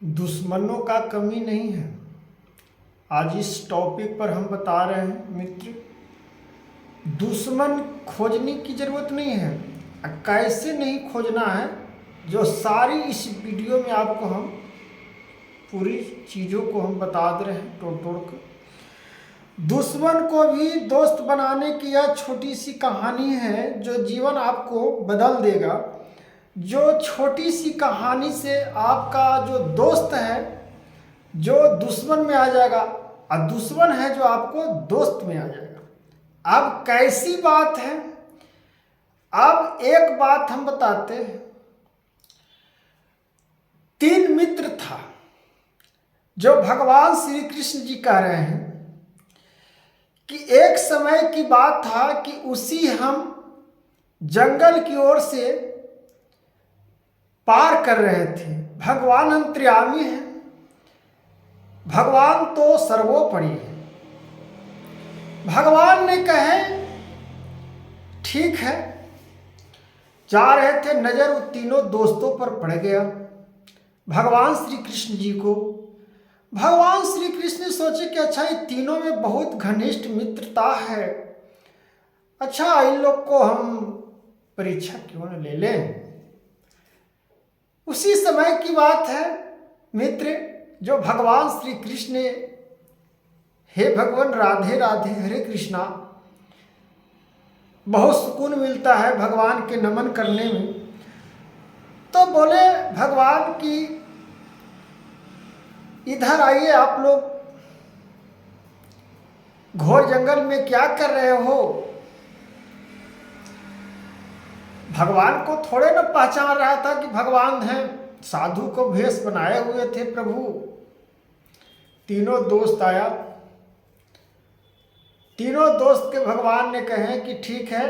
दुश्मनों का कमी नहीं है। आज इस टॉपिक पर हम बता रहे हैं मित्र, दुश्मन खोजने की ज़रूरत नहीं है। कैसे नहीं खोजना है, जो सारी इस वीडियो में आपको हम पूरी चीज़ों को हम बता दे रहे हैं तोड़ तोड़ कर। दुश्मन को भी दोस्त बनाने की यह छोटी सी कहानी है जो जीवन आपको बदल देगा। जो छोटी सी कहानी से आपका जो दोस्त है जो दुश्मन में आ जाएगा और दुश्मन है जो आपको दोस्त में आ जाएगा। अब कैसी बात है, अब एक बात हम बताते हैं। 3 मित्र था जो भगवान श्री कृष्ण जी कह रहे हैं कि एक समय की बात था कि उसी हम जंगल की ओर से पार कर रहे थे। भगवान अंतर्यामी है, भगवान तो सर्वोपरि है। भगवान ने कहे ठीक है, जा रहे थे, नजर उन तीनों दोस्तों पर पड़ गया भगवान श्री कृष्ण जी को। भगवान श्री कृष्ण ने सोचे कि अच्छा ये तीनों में बहुत घनिष्ठ मित्रता है, अच्छा इन लोग को हम परीक्षा क्यों न ले लें। उसी समय की बात है मित्र, जो भगवान श्री कृष्ण ने हे भगवान राधे राधे हरे कृष्णा, बहुत सुकून मिलता है भगवान के नमन करने में। तो बोले भगवान की इधर आइए, आप लोग घोर जंगल में क्या कर रहे हो। भगवान को थोड़े न पहचान रहा था कि भगवान हैं, साधु को भेष बनाए हुए थे प्रभु। तीनों दोस्त आया, तीनों दोस्त के भगवान ने कहे कि ठीक है,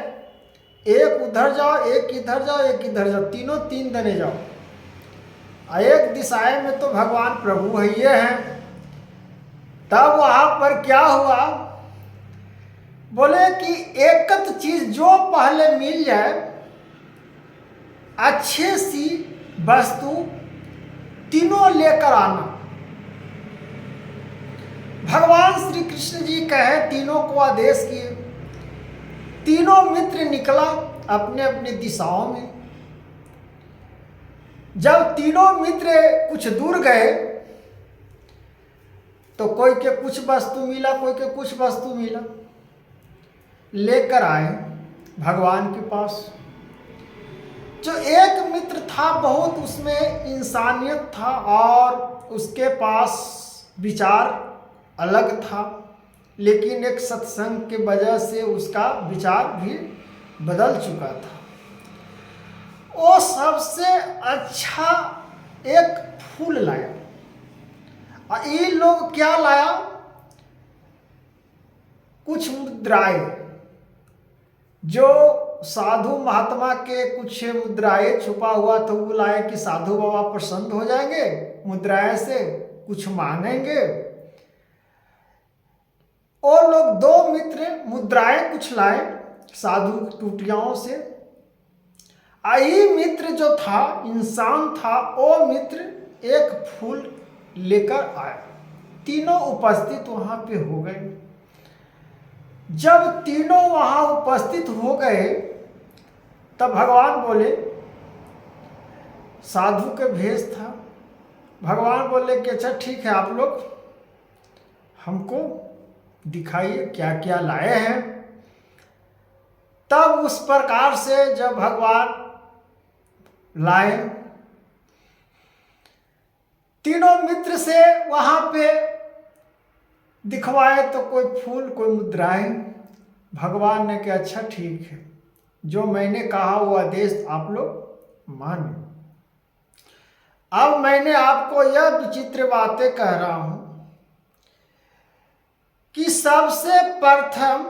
एक उधर जाओ, एक इधर जाओ, एक इधर जाओ, तीनों 3 दने जाओ। एक दिशाएं में तो भगवान प्रभु है ये हैं। तब वहां पर क्या हुआ, बोले कि एकत चीज जो पहले मिल जाए, अच्छे सी वस्तु तीनों लेकर आना। भगवान श्री कृष्ण जी कहे, तीनों को आदेश किए। तीनों मित्र निकला अपने अपने दिशाओं में। जब तीनों मित्र कुछ दूर गए तो कोई के कुछ वस्तु मिला, कोई के कुछ वस्तु मिला, लेकर आए भगवान के पास। जो एक मित्र था बहुत उसमें इंसानियत था और उसके पास विचार अलग था, लेकिन एक सत्संग के वजह से उसका विचार भी बदल चुका था। वो सबसे अच्छा एक फूल लाया। और ये लोग क्या लाया, कुछ मुद्राएं, जो साधु महात्मा के कुछ मुद्राएं छुपा हुआ था वो लाए कि साधु बाबा प्रसन्न हो जाएंगे, मुद्राएं से कुछ मांगेंगे। और लोग 2 मित्र मुद्राएं कुछ लाए साधु टूटियाओं से। आई मित्र जो था इंसान था, वो मित्र एक फूल लेकर आया। तीनों उपस्थित वहां पे हो गए। जब तीनों वहां उपस्थित हो गए तब भगवान बोले, साधु के भेष था। भगवान बोले कि अच्छा ठीक है, आप लोग हमको दिखाइए क्या क्या लाए हैं। तब उस प्रकार से जब भगवान लाए, तीनों मित्र से वहां पे दिखवाए तो कोई फूल कोई मुद्राएं। भगवान ने कहा अच्छा ठीक है, जो मैंने कहा वो आदेश आप लोग माने। अब मैंने आपको यह विचित्र बातें कह रहा हूं कि सबसे प्रथम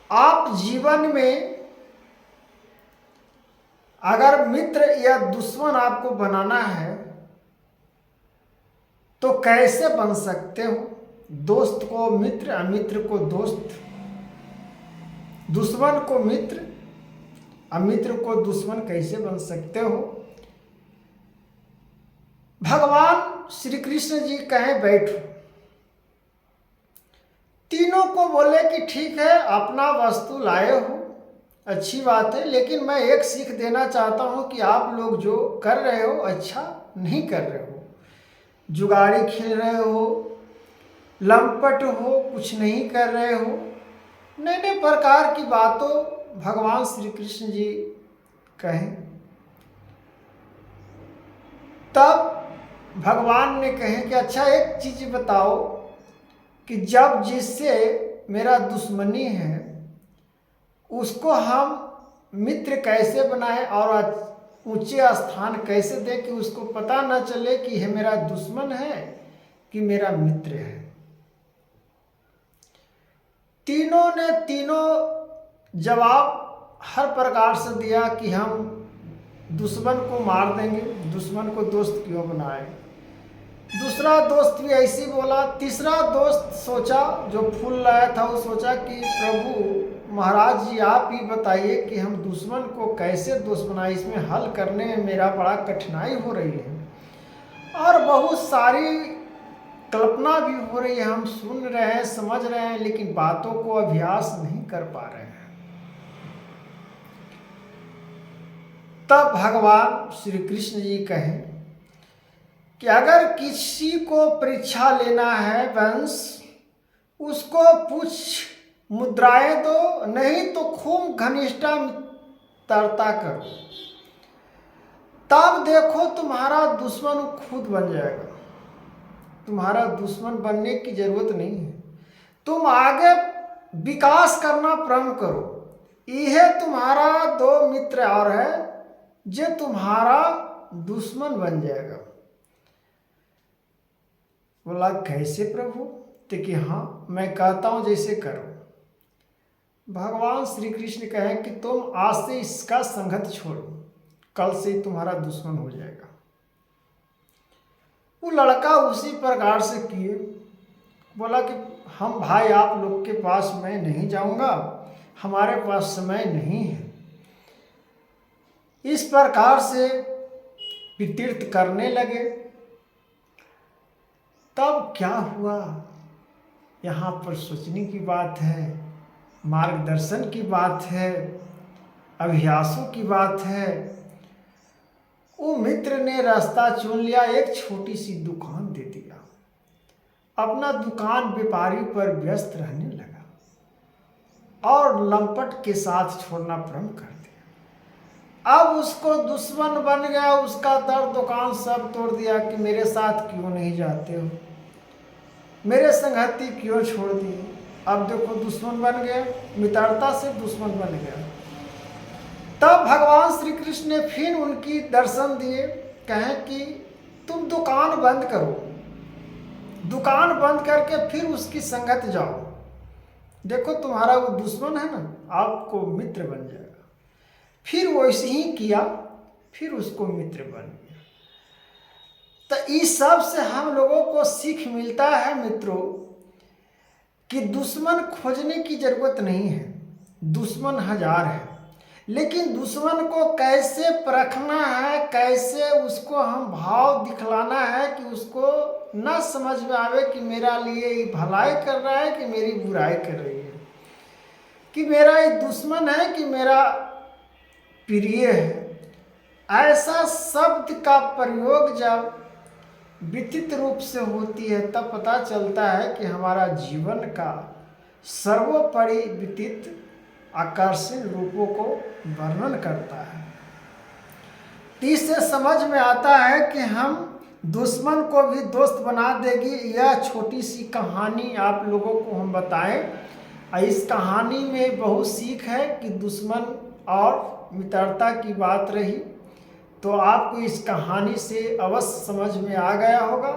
आप जीवन में अगर मित्र या दुश्मन आपको बनाना है तो कैसे बन सकते हो। दोस्त को मित्र, अमित्र को दोस्त, दुश्मन को मित्र, अमित्र को दुश्मन कैसे बन सकते हो। भगवान श्री कृष्ण जी कहें बैठो। तीनों को बोले कि ठीक है, अपना वस्तु लाए हो, अच्छी बात है, लेकिन मैं एक सीख देना चाहता हूँ कि आप लोग जो कर रहे हो अच्छा नहीं कर रहे हो। जुगाड़ी खेल रहे हो, लंपट हो, कुछ नहीं कर रहे हो, नए नए प्रकार की बातों भगवान श्री कृष्ण जी कहें। तब भगवान ने कहे कि अच्छा एक चीज बताओ कि जब जिससे मेरा दुश्मनी है उसको हम मित्र कैसे बनाए और ऊंचे स्थान कैसे दें कि उसको पता न चले कि यह मेरा दुश्मन है कि मेरा मित्र है। तीनों ने तीनों जवाब हर प्रकार से दिया कि हम दुश्मन को मार देंगे, दुश्मन को दोस्त क्यों बनाए। दूसरा दोस्त भी ऐसे ही बोला। तीसरा दोस्त सोचा, जो फूल लाया था, वो सोचा कि प्रभु महाराज जी आप ही बताइए कि हम दुश्मन को कैसे दोस्त बनाए, इसमें हल करने में मेरा बड़ा कठिनाई हो रही है और बहुत सारी कल्पना भी हो रही है, हम सुन रहे हैं, समझ रहे हैं, लेकिन बातों को अभ्यास नहीं कर पा रहे हैं। तब भगवान श्री कृष्ण जी कहें कि अगर किसी को परीक्षा लेना है वंश, उसको पूछ मुद्राएं दो, नहीं तो खूब घनिष्ठता मित्रता करो, तब देखो तुम्हारा दुश्मन खुद बन जाएगा। तुम्हारा दुश्मन बनने की जरूरत नहीं है, तुम आगे विकास करना प्रारंभ करो। यह तुम्हारा दो मित्र और है जो तुम्हारा दुश्मन बन जाएगा। बोला कैसे प्रभु? तो कि हाँ, मैं कहता हूं जैसे करो। भगवान श्री कृष्ण कहें कि तुम आज से इसका संगत छोड़ो, कल से तुम्हारा दुश्मन हो जाएगा। वो लड़का उसी प्रकार से किए, बोला कि हम भाई आप लोग के पास मैं नहीं जाऊंगा, हमारे पास समय नहीं है। इस प्रकार से वितीर्थ करने लगे। तब क्या हुआ, यहाँ पर सोचने की बात है, मार्गदर्शन की बात है, अभ्यासों की बात है। वो मित्र ने रास्ता चुन लिया, एक छोटी सी दुकान दे दिया, अपना दुकान व्यापारी पर व्यस्त रहने लगा और लंपट के साथ छोड़ना प्रारंभ कर दिया। अब उसको दुश्मन बन गया, उसका दर दुकान सब तोड़ दिया कि मेरे साथ क्यों नहीं जाते हो, मेरे संगति क्यों छोड़ दिए। अब देखो दुश्मन बन गया, मित्रता से दुश्मन बन गया। तब भगवान श्री कृष्ण ने फिर उनकी दर्शन दिए, कहें कि तुम दुकान बंद करो, दुकान बंद करके फिर उसकी संगत जाओ, देखो तुम्हारा वो दुश्मन है ना, आपको मित्र बन जाएगा। फिर वैसे ही किया, फिर उसको मित्र बन गया। तो इस सब से हम लोगों को सीख मिलता है मित्रों कि दुश्मन खोजने की जरूरत नहीं है, दुश्मन हजार है, लेकिन दुश्मन को कैसे परखना है, कैसे उसको हम भाव दिखलाना है कि उसको न समझ में आवे कि मेरा लिए ये भलाई कर रहा है कि मेरी बुराई कर रही है, कि मेरा ये दुश्मन है कि मेरा प्रिय है। ऐसा शब्द का प्रयोग जब विचित्र रूप से होती है तब पता चलता है कि हमारा जीवन का सर्वोपरि विचित्र आकर्षण रूपों को वर्णन करता है। इससे समझ में आता है कि हम दुश्मन को भी दोस्त बना देगी। यह छोटी सी कहानी आप लोगों को हम बताएं। इस कहानी में बहुत सीख है कि दुश्मन और मित्रता की बात रही, तो आपको इस कहानी से अवश्य समझ में आ गया होगा।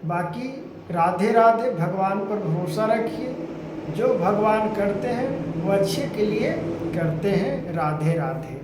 बाकी राधे राधे, भगवान पर भरोसा रखिए, जो भगवान करते हैं वो अच्छे के लिए करते हैं। राधे राधे।